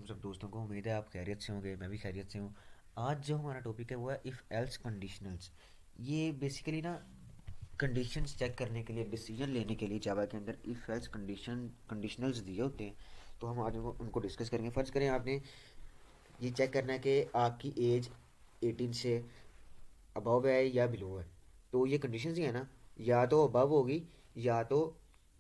तुम सब दोस्तों को। उम्मीद है आप खैरियत से होंगे, मैं भी खैरियत से हूँ। आज जो हमारा टॉपिक है वो है इफ़ एल्स कंडीशनल्स। ये बेसिकली ना कंडीशंस चेक करने के लिए, डिसीजन लेने के लिए जावा के अंदर इफ़ एल्स कंडीशनल्स दिए होते हैं। तो हम आज उनको डिस्कस करेंगे। फ़र्ज़ करें आपने ये चेक करना है कि आपकी एज 18 से अबव है या बिलो है। तो ये कंडीशंस ही है ना, या तो अबव होगी या तो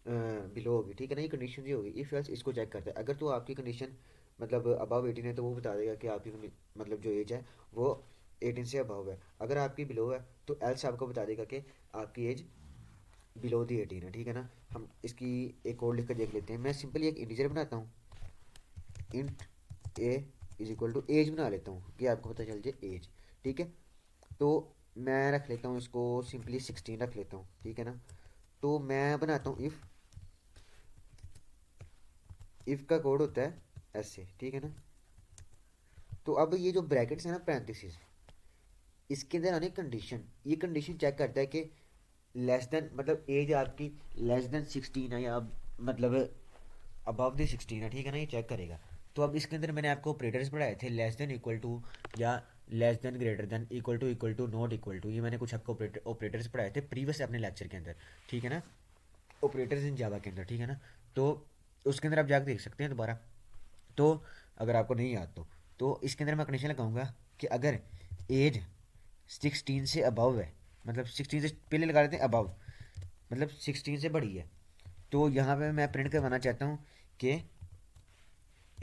बिलो होगी। ठीक है ना, ये कंडीशन ही होगी। इफ़ एल्स इसको चेक करते हैं। अगर तो आपकी कंडीशन मतलब अबव 18 है तो वो बता देगा कि आपकी मतलब जो एज है वो 18 से अबव है। अगर आपकी बिलो है तो एल्स आपको बता देगा कि आपकी एज बिलो दी 18 है। ठीक है ना, हम इसकी एक और लिख कर देख लेते हैं। मैं सिंपली एक इंटीजर बनाता हूँ, int A is equal to as बना लेता हूँ कि आपको पता चल जाए एज। ठीक है, तो मैं रख लेता हूँ इसको सिंपली 16 रख लेता हूँ। ठीक है ना, तो मैं बनाता हूँ इफ़ का कोड होता है ऐसे। ठीक है ना, तो अब ये जो ब्रैकेट्स है ना, पैरेंथेसिस, इसके अंदर आने कंडीशन, ये कंडीशन चेक करता है कि लेस देन मतलब एज आपकी लेस देन 16 है या मतलब अबव द 16 है। ठीक है ना, ये चेक करेगा। तो अब इसके अंदर मैंने आपको ऑपरेटर्स पढ़ाए थे, लेस देन, इक्वल टू, या less than, greater than, equal to, not equal to. ये मैंने कुछ आपको ऑपरेटर्स पढ़ाए थे प्रीवियस अपने लेक्चर के अंदर। ठीक है ना, ऑपरेटर्स इन जावा के अंदर। ठीक है ना, तो उसके अंदर आप जाकर देख सकते हैं दोबारा। तो अगर आपको नहीं याद तो इसके अंदर मैं कंडीशन लगाऊंगा कि अगर एज 16 से अबव है, मतलब 16 से पहले लगा देते हैं अबव, मतलब 16 से बड़ी है, तो यहाँ पे मैं प्रिंट करवाना चाहता हूँ कि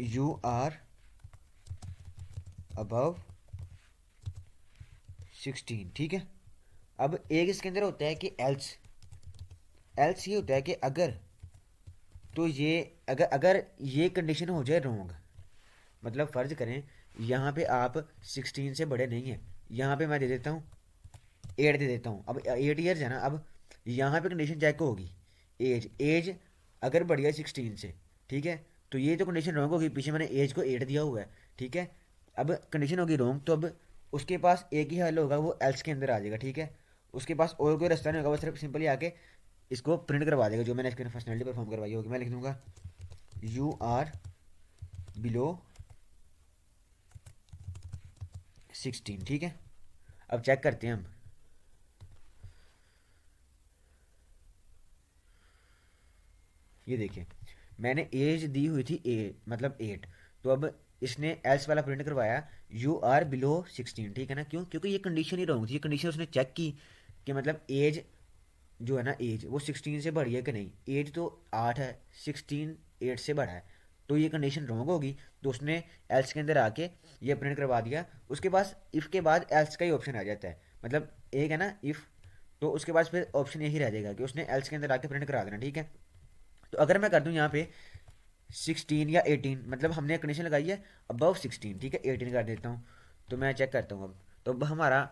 यू आर अबव 16। ठीक है, अब एक इसके अंदर होता है कि एल्स। एल्स ये होता है कि अगर, तो ये अगर अगर ये कंडीशन हो जाए रॉन्ग, मतलब फ़र्ज करें यहाँ पे आप 16 से बड़े नहीं हैं, यहाँ पे मैं दे देता हूँ 8 दे देता हूँ। अब 8 ईयर्स है ना, अब यहाँ पे कंडीशन चेक होगी एज। एज अगर बढ़ गया 16 से, ठीक है, तो ये तो कंडीशन रॉन्ग होगी, पीछे मैंने एज को 8 दिया हुआ है। ठीक है, अब कंडीशन होगी रॉन्ग, तो अब उसके पास एक ही हल होगा, वो एल्स के अंदर आ जाएगा। ठीक है, उसके पास और कोई रास्ता नहीं होगा, वो सिर्फ सिंपली आके इसको प्रिंट करवा देगा जो मैंने इसके फंक्शनलिटी परफॉर्म करवाई होगी। मैं लिख दूंगा यू आर बिलो 16। ठीक है, अब चेक करते हैं हम। ये देखिए, मैंने एज दी हुई थी मतलब 8, तो अब इसने एल्स वाला प्रिंट करवाया यू आर बिलो 16। ठीक है ना, क्यों? क्योंकि ये कंडीशन ही रॉन्ग थी। ये कंडीशन उसने चेक की कि मतलब एज जो है ना, एज वो 16 से बढ़ी है कि नहीं। एज तो 8 है, 16 8 से बढ़ा है, तो ये कंडीशन रॉन्ग होगी। तो उसने एल्स के अंदर आके ये प्रिंट करवा दिया। उसके पास इफ़ के बाद एल्स का ही ऑप्शन आ जाता है, मतलब एक है ना इफ़, तो उसके पास फिर ऑप्शन यही रह जाएगा कि उसने एल्स के अंदर आके प्रिंट करा देना। ठीक है, तो अगर मैं कर दूं यहाँ पे 16 या 18, मतलब हमने कंडीशन लगाई है अबव 16। ठीक है, 18 कर देता हूँ। तो मैं चेक करता हूँ अब, तो अब हमारा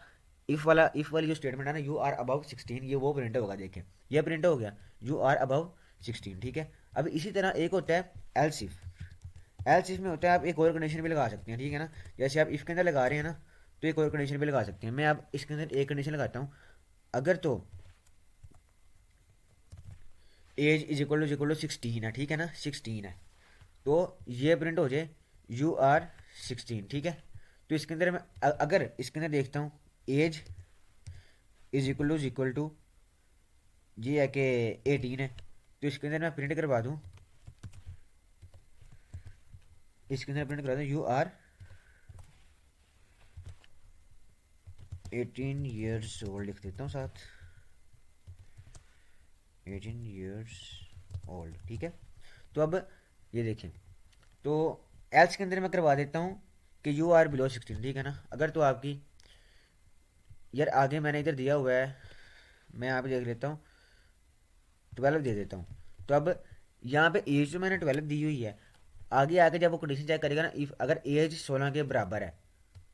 इफ़ वाली जो स्टेटमेंट है ना, यू आर अबव 16, ये वो प्रिंट होगा। देखिए, ये प्रिंट हो गया यू आर अबव 16। ठीक है, अब इसी तरह एक होता है एल्स इफ। एल्स इफ में होता है आप एक और कंडीशन भी लगा सकते हैं। ठीक है ना, जैसे आप इफ़ के अंदर लगा रहे हैं ना, तो एक और कंडीशन भी लगा सकते हैं। मैं अब इसके अंदर एक कंडीशन लगाता हूँ, अगर तो एज इज इक्वल टू 16 है। ठीक है ना, 16 है, तो ये प्रिंट हो जाए यू आर 16। ठीक है, तो इसके अंदर मैं अगर इसके अंदर देखता हूँ एज इज इक्वल टू ये है कि 18 है, तो इसके अंदर मैं प्रिंट करवा दूँ, इसके अंदर प्रिंट करवा दूँ यू आर 18 ईयर्स ओल्ड लिख देता हूँ साथ, 18 ईयर्स ओल्ड। ठीक है, तो अब ये देखें, तो एल्स के अंदर मैं करवा देता हूँ कि यू आर बिलो 16। ठीक है ना, अगर तो आपकी, यार आगे मैंने इधर दिया हुआ है, मैं यहाँ पे देख लेता हूँ, 12 दे देता हूँ। तो अब यहाँ पे एज तो मैंने 12 दी हुई है, आगे आके जब वो कंडीशन चेक करेगा ना, इफ अगर एज 16 के बराबर है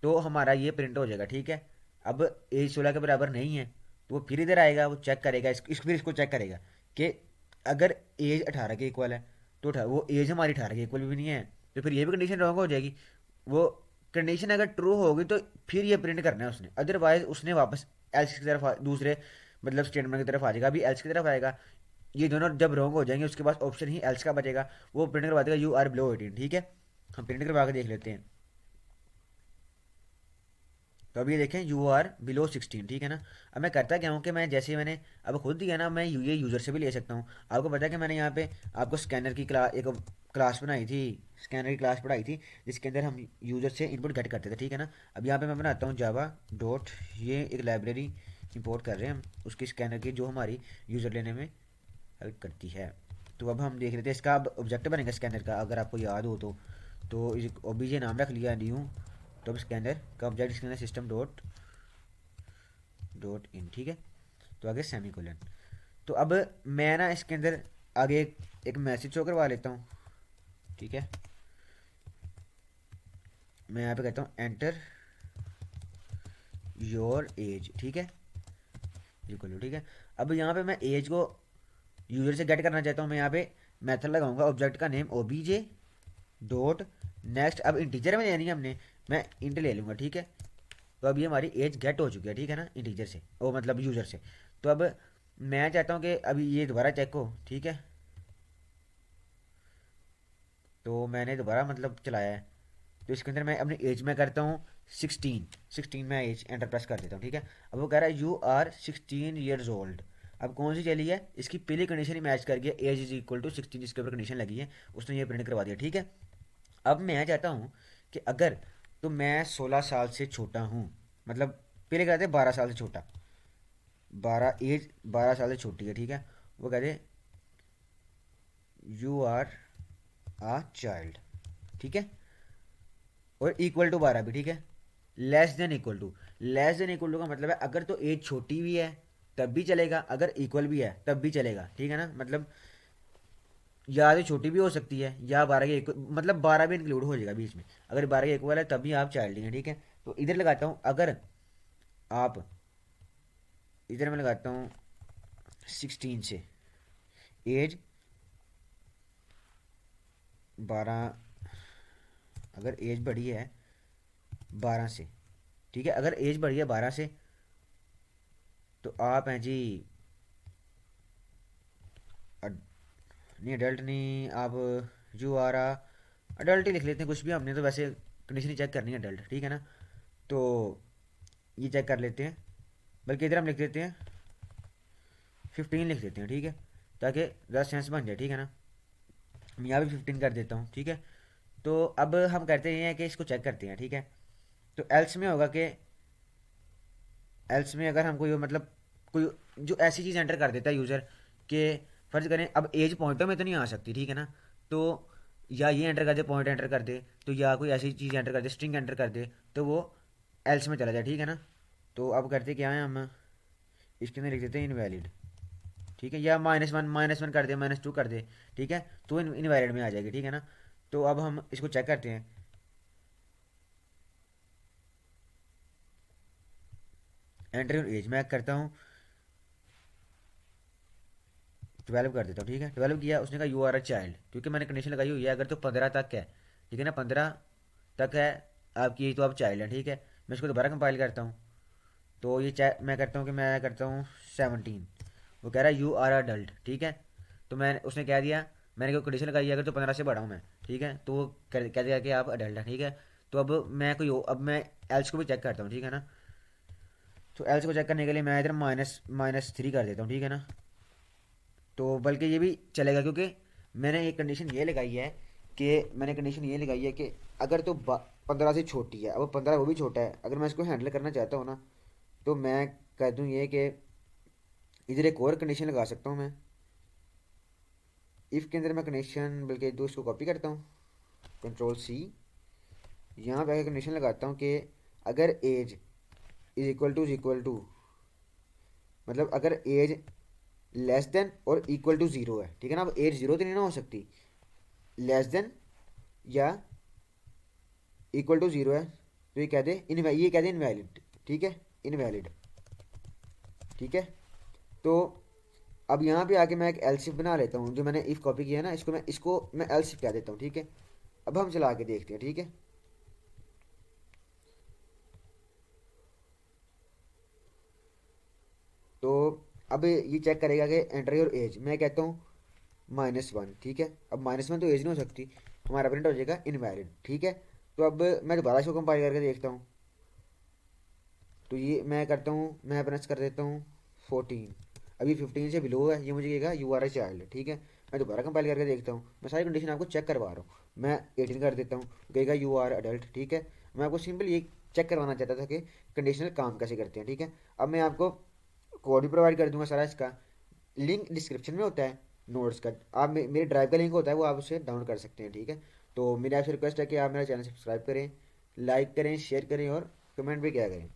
तो हमारा ये प्रिंट हो जाएगा। ठीक है, अब एज 16 के बराबर नहीं है तो वो फिर इधर आएगा, वो चेक करेगा फिर इसको चेक करेगा कि अगर एज 18 के इक्वल है, तो वो एज हमारी 18 के इक्वल भी नहीं है, तो फिर ये भी कंडीशन रॉन्ग हो जाएगी। वो कंडीशन अगर ट्रू होगी तो फिर ये प्रिंट करना है उसने, अदरवाइज उसने वापस एल्स की तरफ दूसरे मतलब स्टेटमेंट की तरफ आ जाएगा। अभी एल्स की तरफ आएगा, ये दोनों जब रॉन्ग हो जाएंगे उसके पास ऑप्शन ही एल्स का बचेगा, वो प्रिंट करवा देगा यू आर बिलो 18। ठीक है, हम प्रिंट करवा के देख लेते हैं। तो अब ये देखें यू आर बिलो 16, ठीक है ना। अब मैं करता क्या हूँ कि मैं जैसे मैंने अब खुद दिया ना, मैं ये यूज़र से भी ले सकता हूँ। आपको पता है कि मैंने यहाँ पे आपको स्कैनर की क्लास बनाई थी, स्कैनर की क्लास पढ़ाई थी, जिसके अंदर हम यूज़र से इनपुट गेट करते थे, ठीक है ना। अब यहाँ पे मैं बनाता हूँ जावा डॉट, ये एक लाइब्रेरी इंपोर्ट कर रहे हैं हम उसकी स्कैनर की, जो हमारी यूज़र लेने में हेल्प करती है। तो अब हम देख लेते हैं इसका अब ऑब्जेक्ट बनेगा स्कैनर का, अगर आपको याद हो तो इस ओबीजे नाम रख लिया न्यू, तो अब स्कैनर का object scanner system dot dot in, ठीक है। तो आगे सेमी कोलन। तो अब मैं ना इसके अंदर आगे एक मैसेज शो करवा लेता हूँ, ठीक है। मैं यहाँ पे कहता हूँ एंटर योर एज, ठीक है, इक्वल, ठीक है। अब यहाँ पे मैं एज को यूजर से गेट करना चाहता हूँ, मैं यहाँ पे मेथड लगाऊंगा ऑब्जेक्ट का नेम ओबीजे डॉट नेक्स्ट। अब इंटीजर में लेनी है हमने, मैं इंट ले लूँगा, ठीक है। तो अब ये हमारी एज गेट हो चुकी है, ठीक है ना, इंटीजर से, ओ मतलब यूज़र से। तो अब मैं चाहता हूँ कि अभी ये दोबारा चेक हो, ठीक है। तो मैंने दोबारा मतलब चलाया है, तो इसके अंदर मैं अपनी एज में करता हूँ 16 में एज एंटर प्रेस कर देता हूँ, ठीक है। अब वो कह रहा है यू आर 16 ईयर्स ओल्ड। अब कौन सी चली है, इसकी पहली कंडीशन ही मैच कर गया, एज इज इक्वल टू 16 जिसके ऊपर कंडीशन लगी है, उसने ये प्रिंट करवा दिया, ठीक है। अब मैं चाहता हूँ कि अगर तो मैं 16 साल से छोटा हूँ, मतलब पहले कहते हैं 12 साल से छोटा, 12 साल से छोटी है, ठीक है। वो कहते यू आर आ चाइल्ड, ठीक है। और इक्वल टू 12 भी, ठीक है। लेस देन इक्वल टू का मतलब है अगर तो एज छोटी भी है तब भी चलेगा, अगर इक्वल भी है तब भी चलेगा, ठीक है ना। मतलब या तो छोटी भी हो सकती है या 12 के मतलब 12 भी इंक्लूड हो जाएगा बीच में, अगर 12 के इक्वल है तब भी आप चाइल्ड हैं, ठीक है। तो इधर लगाता हूँ अगर आप, इधर मैं लगाता हूँ 16 से एज 12, अगर एज बढ़ी है 12 से, ठीक है, अगर एज बढ़ी है 12 से तो आप हैं जी नहीं अडल्ट नहीं, आप यू आर आ अडल्ट ही लिख लेते हैं, कुछ भी, हमने तो वैसे कंडीशन ही चेक करनी है अडल्ट, ठीक है ना। तो ये चेक कर लेते हैं, बल्कि इधर हम लिख देते हैं 15 लिख देते हैं, ठीक है, ताकि ज़्यादा सेंस बन जाए, ठीक है ना। मैं यहाँ भी 15 कर देता हूँ, ठीक है। तो अब हम करते हैं कि इसको चेक करते हैं, ठीक है। तो एल्स में होगा कि एल्स में अगर हम कोई मतलब कोई जो ऐसी चीज़ एंटर कर देता है यूज़र के, फर्ज करें अब एज पॉइंटर में तो नहीं आ सकती, ठीक है ना। तो या ये एंटर कर दे, पॉइंट एंटर कर दे, तो या कोई ऐसी चीज़ एंटर कर दे, स्ट्रिंग एंटर कर दे, तो वो एल्स में चला जाए, ठीक है ना। तो अब करते क्या है, हम इसके अंदर लिख देते हैं इनवैलिड, ठीक है, या -1 कर दे, -2 कर दे, ठीक है, तो इनवैलिड में आ जाएगी, ठीक है ना। तो अब हम इसको चेक करते हैं, एंटर एज मैं करता हूँ 12 कर देता हूँ, ठीक है। 12 किया, उसने कहा यू आर अ चाइल्ड, क्योंकि मैंने कंडीशन लगाई हुई है अगर तो 15 तक है, ठीक है ना, 15 तक है आपकी तो आप चाइल्ड है, ठीक है। मैं इसको दोबारा कंपाइल करता हूँ, तो ये मैं करता हूँ कि मैं करता हूँ 17, वो कह रहा है यू आर अडल्ट, ठीक है। तो मैं उसने कह दिया, मैंने कोई कंडीशन लगाई है अगर तो 15 से बड़ा हूँ मैं, ठीक है, तो वो कह दिया कि आप अडल्ट हैं, ठीक है। तो अब मैं एल्स को भी चेक करता हूँ, ठीक है ना। तो एल्स को चेक करने के लिए मैं इधर -3 कर देता हूँ, ठीक है ना। तो बल्कि ये भी चलेगा क्योंकि मैंने एक कंडीशन ये लगाई है कि मैंने कंडीशन ये लगाई है कि अगर तो 15 से छोटी है, अब 15 वो भी छोटा है, अगर मैं इसको हैंडल करना चाहता हूँ ना, तो मैं कह दूँ ये कि इधर एक और कंडीशन लगा सकता हूँ मैं, इफ़ के अंदर मैं कंडीशन बल्कि दो इसको कॉपी करता हूँ, Ctrl+C, यहाँ पे कंडीशन लगाता हूँ कि अगर एज इज इक्वल टू मतलब अगर एज लेस देन और इक्वल टू ज़ीरो है, ठीक है ना। अब एज ज़ीरो तो नहीं ना हो सकती, लेस देन या इक्वल टू ज़ीरो है, तो ये कह दे इनवैलिड, ठीक है, इनवैलिड, ठीक है। तो अब यहाँ पे आके मैं एक एल्सिफ बना लेता हूँ, जो मैंने इफ़ कॉपी किया है ना, इसको मैं एल्सिफ कह देता हूँ, ठीक है। अब हम चला के देखते हैं, ठीक है। तो अब ये चेक करेगा कि एंटर योर एज, मैं कहता हूँ -1, ठीक है। अब -1 तो एज नहीं हो सकती, हमारा प्रिंट हो जाएगा इनवैलिड। ठीक है, तो अब मैं दोबारा इसको कंपाइल करके देखता हूँ। तो ये मैं करता हूँ, मैं प्रेस कर देता हूँ 14, अभी 15 से बिलो है, ये मुझे कहेगा यू आर ए चाइल्ड। ठीक है, मैं दोबारा कंपाइल करके देखता हूँ, मैं सारी कंडीशन आपको चेक करवा रहा हूँ। मैं 18 कर देता हूँ, कहेगा यू आर अडल्ट। ठीक है, मैं आपको सिंपल ये चेक करवाना चाहता था कि कंडीशनल काम कैसे करते हैं। ठीक है, अब मैं आपको कोड भी प्रोवाइड कर दूंगा सारा इसका, लिंक डिस्क्रिप्शन में होता है नोट्स का। आप मेरे ड्राइव का लिंक होता है, वो आप उसे डाउनलोड कर सकते हैं। ठीक है, तो मेरी आपसे रिक्वेस्ट है कि आप मेरा चैनल सब्सक्राइब करें, लाइक करें, शेयर करें और कमेंट भी क्या करें।